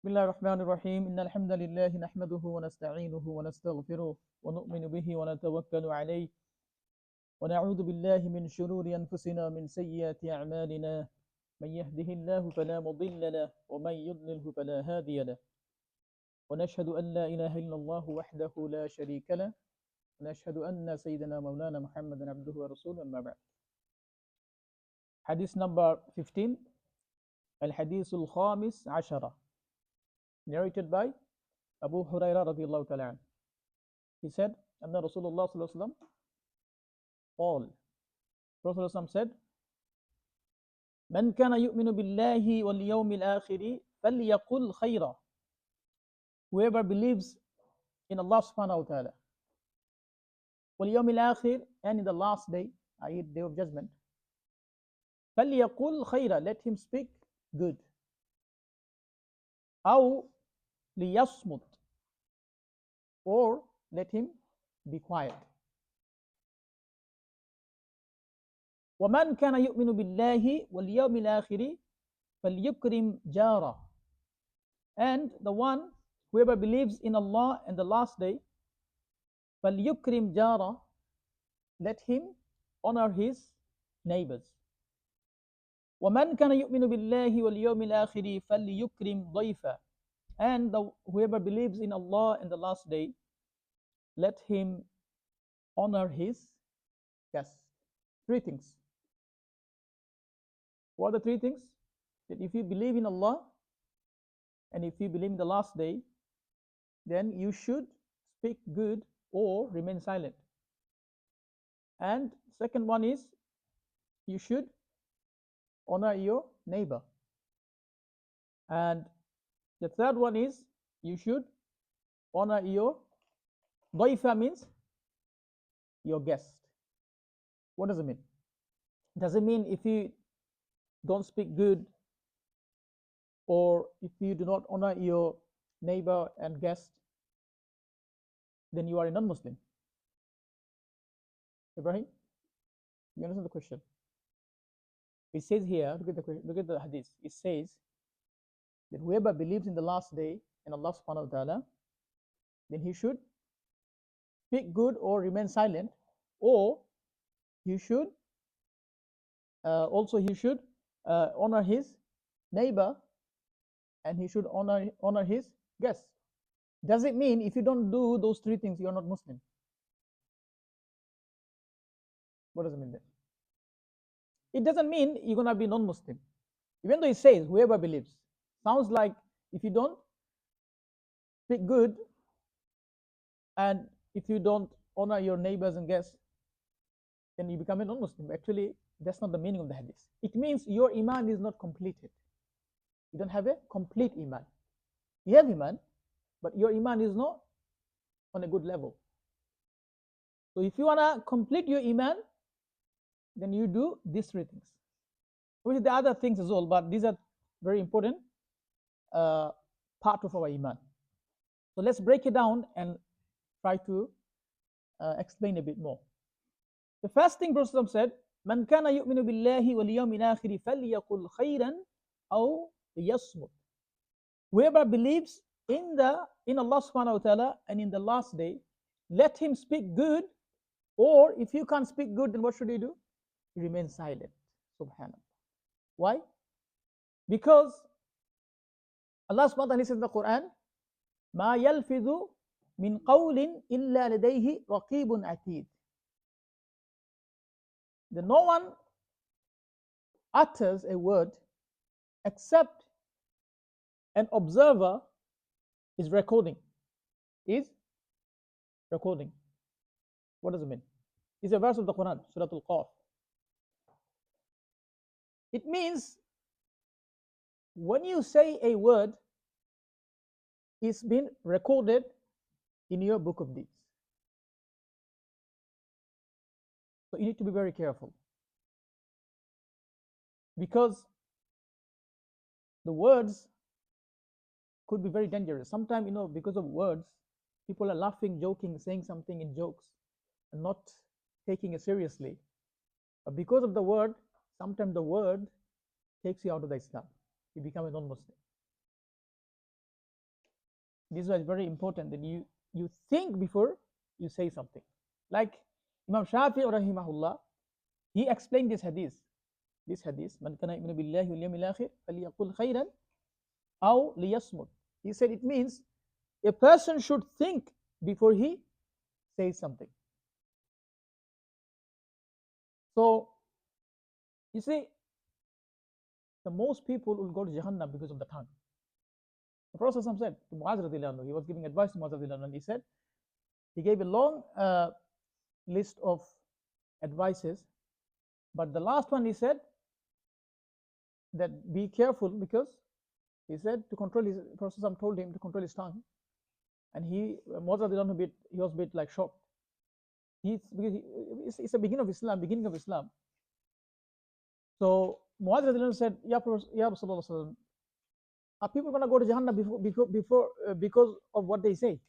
بسم الله الرحمن الرحيم إن الحمد لله نحمده ونستعينه ونستغفره ونؤمن به ونتوكل عليه ونعوذ بالله من شرور أنفسنا من سيئات أعمالنا من يهده الله فلا مضل له ومن يضلله فلا هادي له ونشهد أن لا إله إلا الله وحده لا شريك له ونشهد أن سيدنا مولانا محمد عبده ورسوله أما بعد. Hadith number 15, الحديث الخامس عشرة, narrated by Abu Hurairah radiallahu ta'ala. He said, Anna Rasulullah sallallahu alaihi wasallam, all Prophet said, Man kana yu'minu billahi wal yawmil akhiri falyaqul khayra. Whoever believes in Allah subhanahu wa ta'ala, wal yawmil akhir, and in the last day, i.e. day of judgment, falyaqul khayra, let him speak good. Aw liyasmut, or let him be quiet. وَمَنْ كَانَ يُؤْمِنُ بِاللَّهِ وَالْيَوْمِ الْآخِرِ فَلْيُكْرِمْ جَارَهُ. And the one, whoever believes in Allah and the last day, فَلْيُكْرِمْ جَارَهُ, let him honor his neighbors. وَمَنْ كَانَ يُؤْمِنُ بِاللَّهِ وَالْيَوْمِ الْآخِرِ فَلْيُكْرِمْ ضَيْفَهُ. And whoever believes in Allah and the last day, let him honor his guest. Three things. What are the three things? That if you believe in Allah and if you believe in the last day, then you should speak good or remain silent. And second one is, you should honor your neighbor. And the third one is, you should honor your daifa, means your guest. What does it mean? Does it mean if you don't speak good, or if you do not honor your neighbor and guest, then you are a non-Muslim? Ibrahim, you understand the question? It says here, look at the hadith. It says that whoever believes in the last day and Allah subhanahu wa ta'ala, then he should speak good or remain silent, or he should honor his neighbor, and he should honor his guest. Does it mean if you don't do those three things, you are not Muslim? What does it mean then? It doesn't mean you're going to be non-Muslim. Even though it says whoever believes, sounds like if you don't speak good and if you don't honor your neighbors and guests, then you become a non-Muslim. Actually, that's not the meaning of the hadith. It means your iman is not completed. You don't have a complete iman. You have iman, but your iman is not on a good level. So if you want to complete your iman, then you do these three things. With the other things as well, but these are very important part of our iman. So let's break it down and try to explain a bit more. The first thing Prophet said, Man kana yu'minu billahi wal yawmil akhir falyaqul khayran aw liyasmut. Whoever believes in Allah subhanahu wa ta'ala and in the last day, let him speak good, or if you can't speak good, then what should he do? Remain silent. Subhanallah. Why? Because Allah subhanahu wa ta'ala says in the Quran, Ma yalfidhu min qawlin illa ladayhi raqibun atid. That no one utters a word except an observer is recording. What does it mean? It's a verse of the Quran, Surah Al-Qaf. It means when you say a word, it's been recorded in your book of deeds. So you need to be very careful, because the words could be very dangerous. Sometimes, because of words, people are laughing, joking, saying something in jokes and not taking it seriously. But because of the word, sometimes the word takes you out of the Islam. You become a non-Muslim. This is very important that you think before you say something. Like Imam Shafi'i rahimahullah, he explained this hadith. This hadith, man kana yu'minu billahi wal yawmil akhir falyaqul khayran aw liyasmut. He said it means a person should think before he says something. So you see, the most people will go to Jahannam because of the tongue. The Prophet said to Muaz radhiyallahu anhu, he was giving advice to Muaz radhiyallahu anhu, he said, he gave a long list of advices, but the last one he said that be careful, because he said to control his, Prophet told him to control his tongue, and Muaz radhiyallahu anhu he was a bit like shocked. It's the beginning of Islam. So Muaz radhiyallahu anhu said, Ya Rasulullah, are people going to go to Jahannam because of what they say?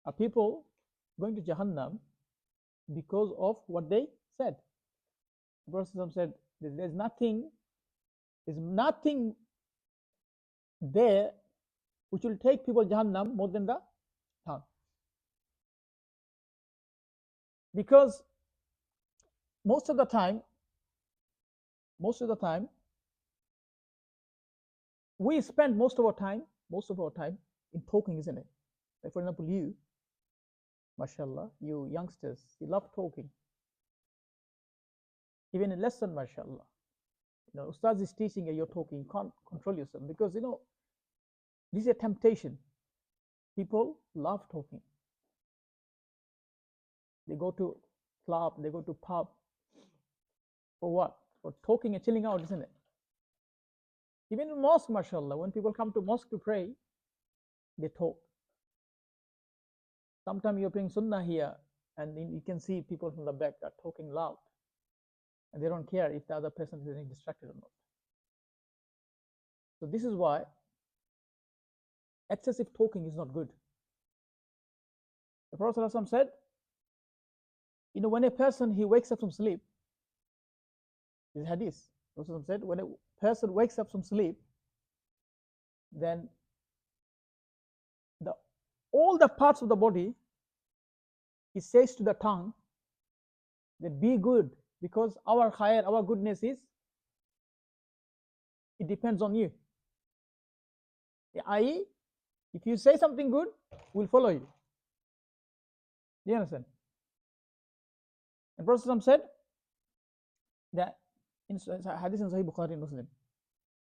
Are people going to Jahannam because of what they said? The Prophet said, there's nothing there which will take people to Jahannam more than the tongue. Because most of the time, we spend most of our time in talking, isn't it? Like for example, you, mashallah, you youngsters, you love talking. Even in lesson, mashallah, Ustadh is teaching and you're talking, you can't control yourself, because this is a temptation. People love talking. They go to club, they go to pub. For what? For talking and chilling out, isn't it? Even in mosque, mashallah, when people come to mosque to pray, they talk. Sometimes you're praying sunnah here, and you can see people from the back are talking loud, and they don't care if the other person is getting distracted or not. So this is why excessive talking is not good. The Prophet ﷺ said, when a person he wakes up from sleep, this is hadith. The Prophet said, when a person wakes up from sleep, then all the parts of the body, he says to the tongue that be good, because our khair, our goodness it depends on you. I.e., if you say something good, we'll follow you. Do you understand? And Prophet said that in hadith in Sahih Bukhari and Muslim,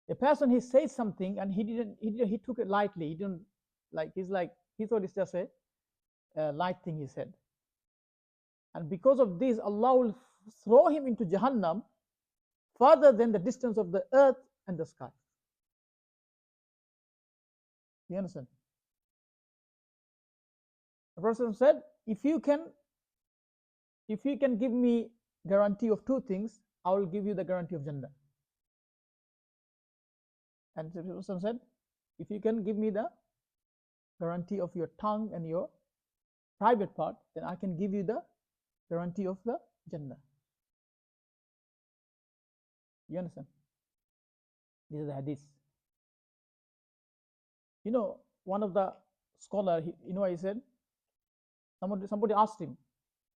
a person he says something and he took it lightly. He didn't he thought it's just a light thing he said. And because of this, Allah will throw him into Jahannam further than the distance of the earth and the sky. You understand? The Prophet said, if you can give me guarantee of two things, I will give you the guarantee of Jannah. And the Prophet said, if you can give me the guarantee of your tongue and your private part, then I can give you the guarantee of the Jannah. You understand? This is the hadith. One of the scholars, what he said? Somebody asked him,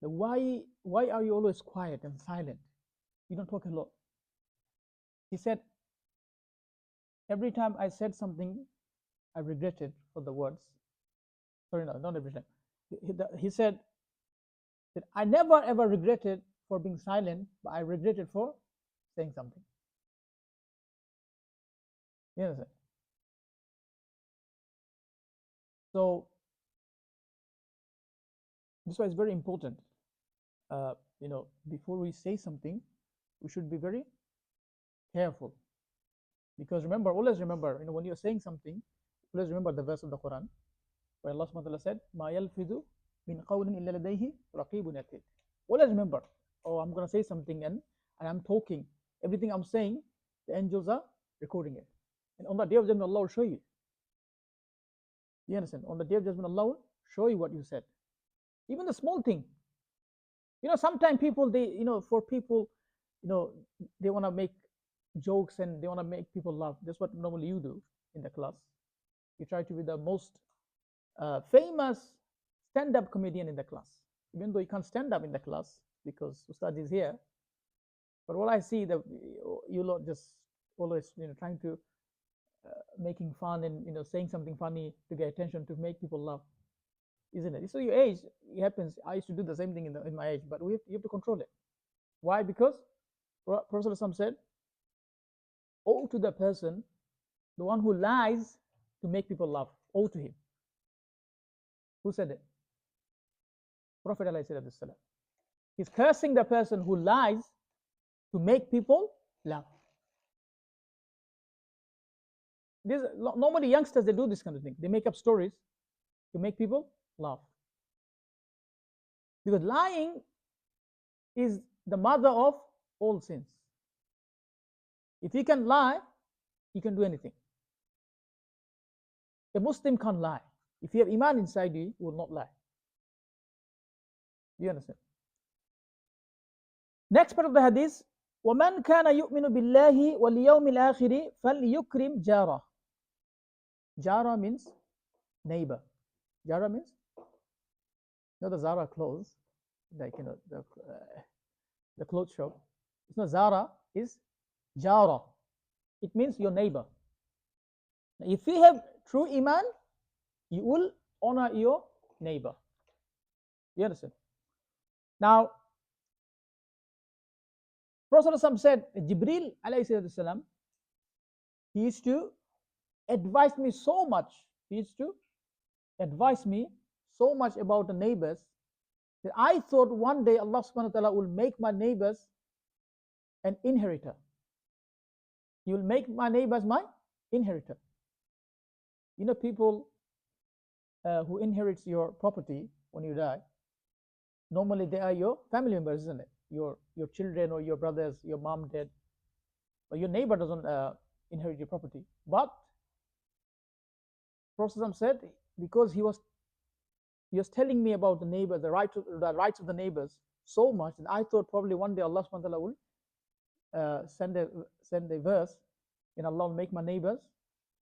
why are you always quiet and silent? You don't talk a lot. He said, every time I said something, I regretted for the words. Sorry, no, not every time. He said that I never ever regretted for being silent, but I regretted for saying something. You understand? So this is why it's very important. Before we say something, we should be very careful. Because always remember, when you're saying something, always remember the verse of the Quran where Allah subhanahu wa ta'ala said, "Ma yalfidu min qawlin illa ladayhi raqibun atid." Always remember, I'm going to say something and I'm talking. Everything I'm saying, the angels are recording it. And on the day of judgment, Allah will show you. You understand? On the day of judgment, Allah will show you what you said. Even the small thing. Sometimes people, they want to make jokes and they want to make people laugh. That's what normally you do in the class. You try to be the most famous stand-up comedian in the class, even though you can't stand up in the class because Ustad is here. But what I see that you lot just always trying to making fun and saying something funny to get attention to make people laugh, isn't it? So your age, it happens. I used to do the same thing in my age, but you have to control it. Why? Because Prophet said, "Owe to the person, the one who lies to make people laugh. Owe to him." Who said it? Prophet ﷺ. He's cursing the person who lies to make people laugh. Normally youngsters, they do this kind of thing. They make up stories to make people laugh. Because lying is the mother of all sins. If you can lie, you can do anything. A Muslim can't lie. If you have Iman inside you, you will not lie. Do you understand? Next part of the hadith, وَمَنْ كَانَ يُؤْمِنُ بِاللَّهِ وَالْيَوْمِ الْآخِرِ فَلْيُكْرِمْ جَارَهُ. Jara means neighbor. Jara means not the Zara clothes, like the clothes shop. It's not Zara, it's Jara. It means your neighbor. Now, if you have true Iman, you will honor your neighbor. You understand? Now, Prophet said, Jibril alayhi salam, he used to advise me so much. He used to advise me so much about the neighbors that I thought one day Allah subhanahu wa ta'ala will make my neighbors an inheritor. He will make my neighbors my inheritor. You know, people who inherits your property when you die, normally they are your family members, isn't it? Your children or your brothers, your mom, dad. But your neighbor doesn't inherit your property. But Prophet said, because he was telling me about the neighbor, the rights of the neighbors so much, and I thought probably one day Allah subhanahu wa ta'ala will send a verse, and Allah will make my neighbors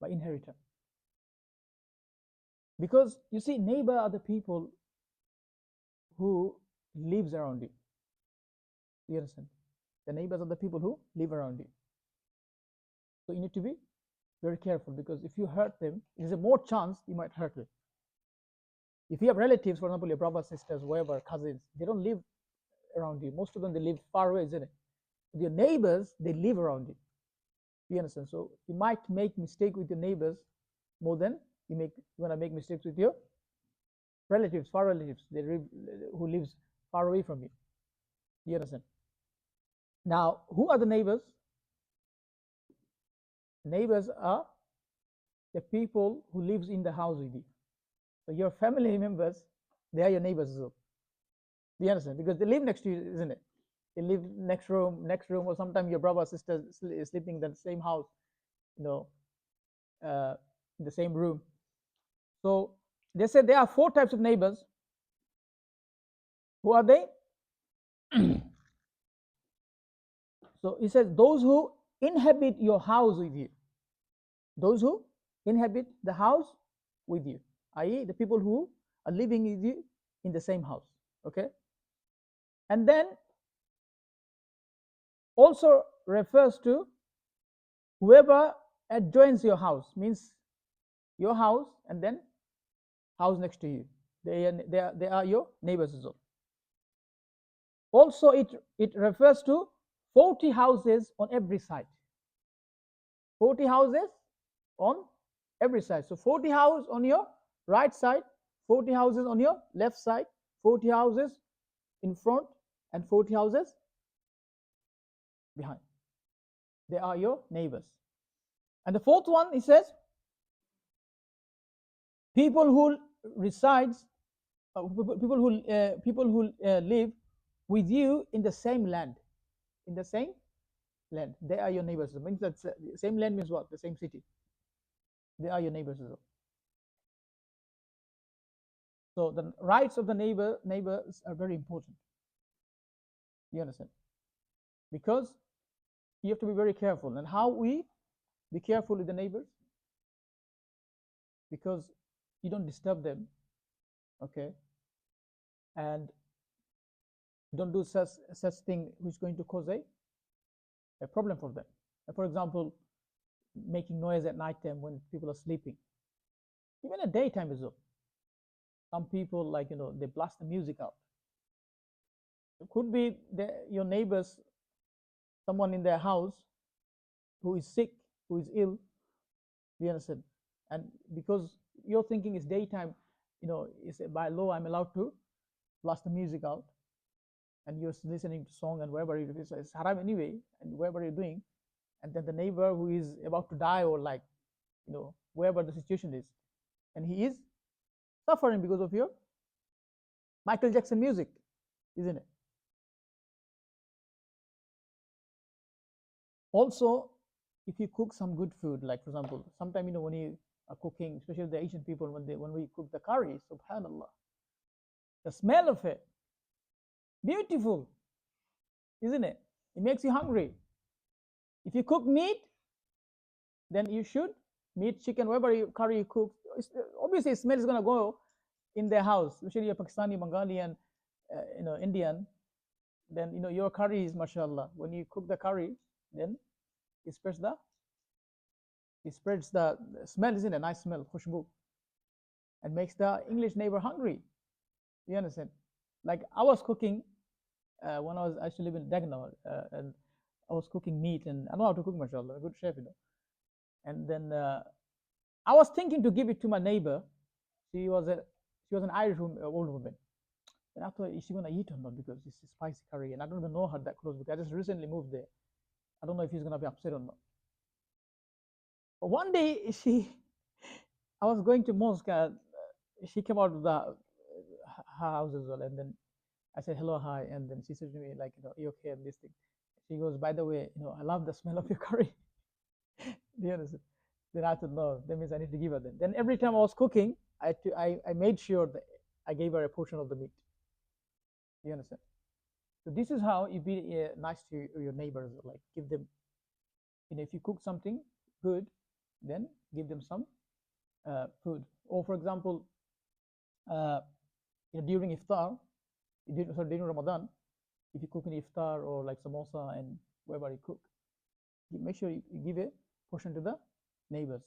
my inheritor. Because you see, neighbor are the people who lives around you. You understand? The neighbors are the people who live around you. So you need to be very careful, because if you hurt them, there's a more chance you might hurt them. If you have relatives, for example, your brothers, sisters, whoever, cousins, they don't live around you. Most of them, they live far away, isn't it? But your neighbors, they live around you. You understand? So you might make mistake with your neighbors more than you're gonna make mistakes with your relatives, far relatives, who lives far away from you. You understand? Now, who are the neighbors? Neighbors are the people who lives in the house with you. So your family members, they are your neighbors as well. Do you understand? Because they live next to you, isn't it? They live next room, or sometimes your brother or sister is sleeping in the same house, in the same room. So they said there are 4 types of neighbors. Who are they? So he says, those who inhabit your house with you. Those who inhabit the house with you, i.e. the people who are living with you in the same house. Okay? And then also refers to whoever adjoins your house, means your house and then house next to you. They are your neighbors as well. Also, it refers to 40 houses on every side. 40 houses on every side. So 40 houses on your right side, 40 houses on your left side, 40 houses in front, and 40 houses behind. They are your neighbors. And the 4th one, he says, people who resides, people who live with you in the same land. In the same land, they are your neighbors. It means that same land means what? The same city. They are your neighbors as well. So the rights of the neighbors are very important. You understand? Because you have to be very careful. And how we be careful with the neighbors? because you don't disturb them, okay, and you don't do such thing which is going to cause a problem for them. For example, making noise at night time when people are sleeping, even at daytime as well. Some people, like, they blast the music out. It could be your neighbors, someone in their house who is sick, who is ill. Do you understand? And because your thinking is daytime, is by law I'm allowed to blast the music out, and you're listening to song and wherever it's haram anyway, and wherever you're doing, and then the neighbor who is about to die, or like, wherever the situation is, and he is suffering because of your Michael Jackson music, isn't it? Also, if you cook some good food, like for example, sometime when you are cooking, especially the Asian people, when we cook the curry, subhanallah, the smell of it, beautiful, isn't it? It makes you hungry. If you cook meat, then you should meat, chicken, whatever curry you cook. Obviously, smell is gonna go in their house, especially a Pakistani, Bengali, and Indian. Then your curry is mashallah. When you cook the curry, then it spreads the smell, isn't it? A nice smell, khushbu, and makes the English neighbor hungry. You understand? Like I was cooking when I used to live in Dagna, and I was cooking meat, and I know how to cook, mashallah, a good chef, And then I was thinking to give it to my neighbor. She was an Irish old woman. And I thought, is she gonna eat or not, because this is spicy curry, and I don't even know her that close, because I just recently moved there. I don't know if she's gonna be upset or not. But one day I was going to mosque. She came out of her house as well, and then I said hello, hi, and then she said to me like, you okay, and this thing. She goes, by the way, I love the smell of your curry. Do you understand? Then I thought, no, that means I need to give her then. Then every time I was cooking, I made sure that I gave her a portion of the meat. Do you understand? So this is how you be nice to your neighbors. Like give them, if you cook something good, then give them some food. Or for example, during iftar, during Ramadan, if you cook an iftar or like samosa and whatever you cook, make sure you give a portion to the neighbors.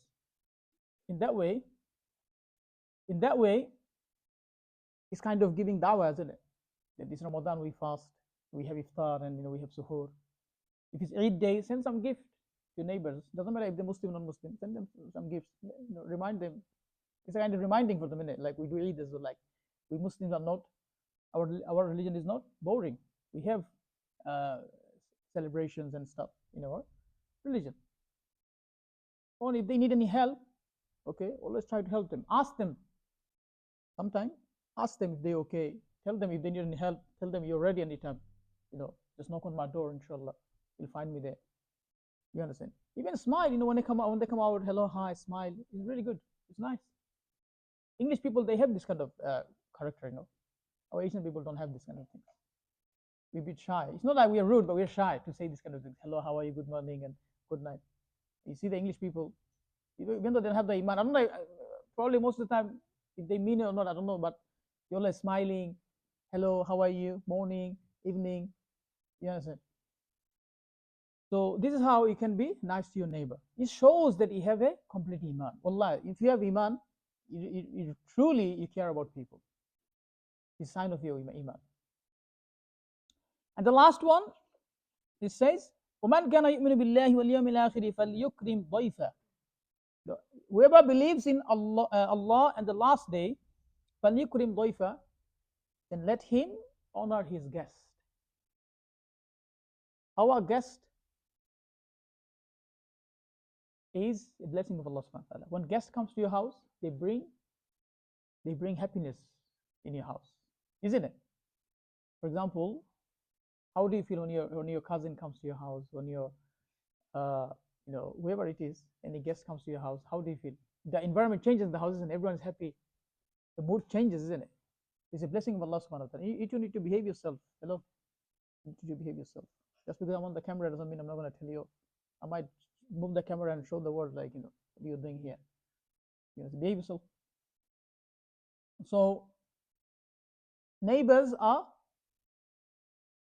In that way, it's kind of giving dawah, isn't it? That this Ramadan we fast, we have iftar, and we have suhoor. If it's Eid day, send some gift to your neighbors. Doesn't matter if they're Muslim or non-Muslim. Send them some gifts. Remind them. It's a kind of reminding for them, isn't it? Like we do Eid as well. Like we Muslims are not, our religion is not boring. We have celebrations and stuff in our religion. Or if they need any help, okay, always try to help them. Ask them. Sometimes ask them if they're okay. Tell them if they need any help. Tell them you're ready anytime. Just knock on my door, inshallah. You'll find me there. You understand? Even smile, when they come out, hello, hi, smile. It's really good. It's nice. English people, they have this kind of character, Our Asian people don't have this kind of thing. We're a bit shy. It's not like we are rude, but we're shy to say this kind of thing. Hello, how are you? Good morning and good night. You see the English people, even though they don't have the iman, I don't know, probably most of the time, if they mean it or not, I don't know, but you're always smiling. Hello, how are you? Morning, evening. You understand? So this is how you can be nice to your neighbor. It shows that you have a complete iman. Wallah, if you have iman, you truly care about people. It's a sign of your iman. And the last one, it says, وَمَنْ كَانَ يُؤْمِنُ بِاللَّهِ وَالْيَوْمِ الْآخِرِ فَلْيُكْرِمْ ضَيْفَهُ. Whoever believes in Allah and the last day, فَلْيُكْرِمْ ضَيْفَهُ, then let him honor his guest. Our guest is a blessing of Allah subhanahu wa ta'ala. When guest comes to your house, they bring happiness in your house, isn't it? For example, how do you feel when your cousin comes to your house, when your whoever it is, any guest comes to your house? How do you feel? The environment changes in the houses and everyone is happy. The mood changes, isn't it? It's a blessing of Allah subhanahu wa ta'ala. You need to behave yourself. Hello, you need to behave yourself. Just because I'm on the camera doesn't mean I'm not going to tell you. I might move the camera and show the world, like, what you're doing here. You know, behave yourself. So neighbors are,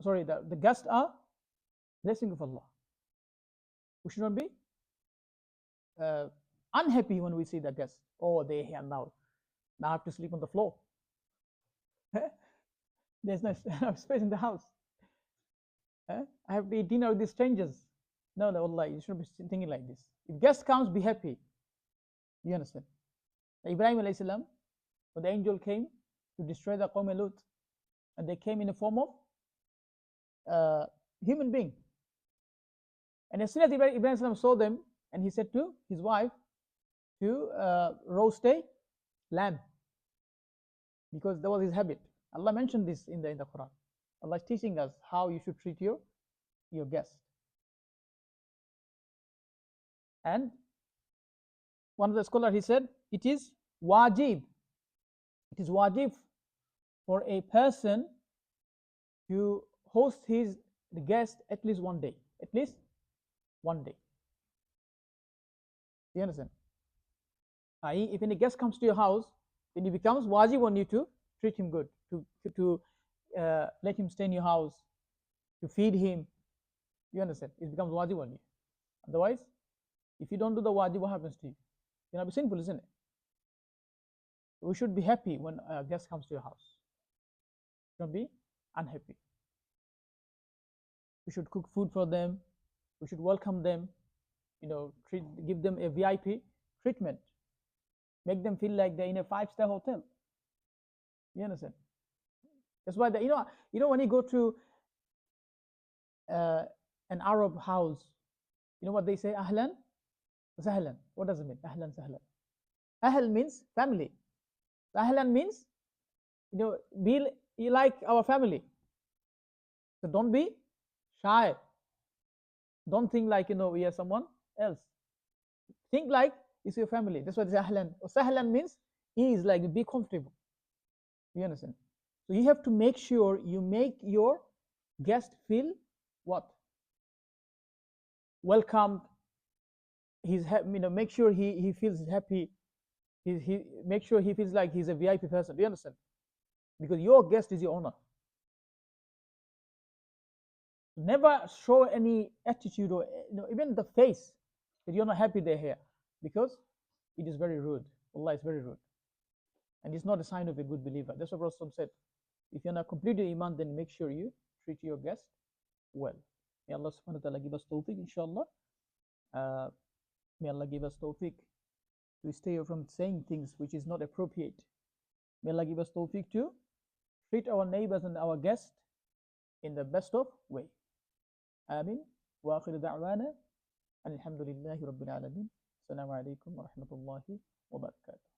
sorry, the guests are blessing of Allah. We should not be uh, unhappy when we see the guests. Oh, they're here now. Now I have to sleep on the floor. There's no space in the house. I have to eat dinner with these strangers. No, no, Allah, you shouldn't be thinking like this. If guest comes, be happy. You understand? Ibrahim alayhi salam, when the angel came to destroy the Qawm Lut, and they came in the form of human being. And as soon as Ibrahim salam saw them, and he said to his wife to roast a lamb, because that was his habit. Allah mentioned this in the Quran. Allah is teaching us how you should treat your guest. And one of the scholars, he said, it is wajib for a person to host the guest at least one day. At least one day. You understand? I.e., if any guest comes to your house, then it becomes wajib on you to treat him good, to let him stay in your house, to feed him. You understand? It becomes wajib on you. Otherwise, if you don't do the wajib, what happens to you? You'll be sinful, isn't it? We should be happy when a guest comes to your house. Don't be unhappy. We should cook food for them. We should welcome them. You know, give them a VIP treatment. Make them feel like they're in a 5-star hotel. You understand? That's why you know when you go to an Arab house, you know what they say? Ahlan, sahlan. What does it mean? Ahlan, sahlan. Ahl means family. Ahlan means, you know, be like our family. So don't be shy. Don't think like, you know, we are someone else. Think like it's your family. That's what sahlan. Sahlan means ease, like be comfortable. You understand? So you have to make sure you make your guest feel what? Welcomed. Make sure he feels happy. He make sure he feels like he's a VIP person. Do you understand? Because your guest is your honor. Never show any attitude or even the face that you're not happy they're here, because it is very rude. Allah is very rude, and it's not a sign of a good believer. That's what Rasul said. If you're not completely iman, then make sure you treat your guest well. May Allah subhanahu wa ta'ala give us tawfiq, inshallah. May Allah give us tawfiq to stay away from saying things which is not appropriate. May Allah give us tawfiq to treat our neighbors and our guests in the best of way. Amin. Wa akhiru da'wana alhamdulillahi rabbil alamin. Assalamu alaikum wa rahmatullahi wa barakatuh.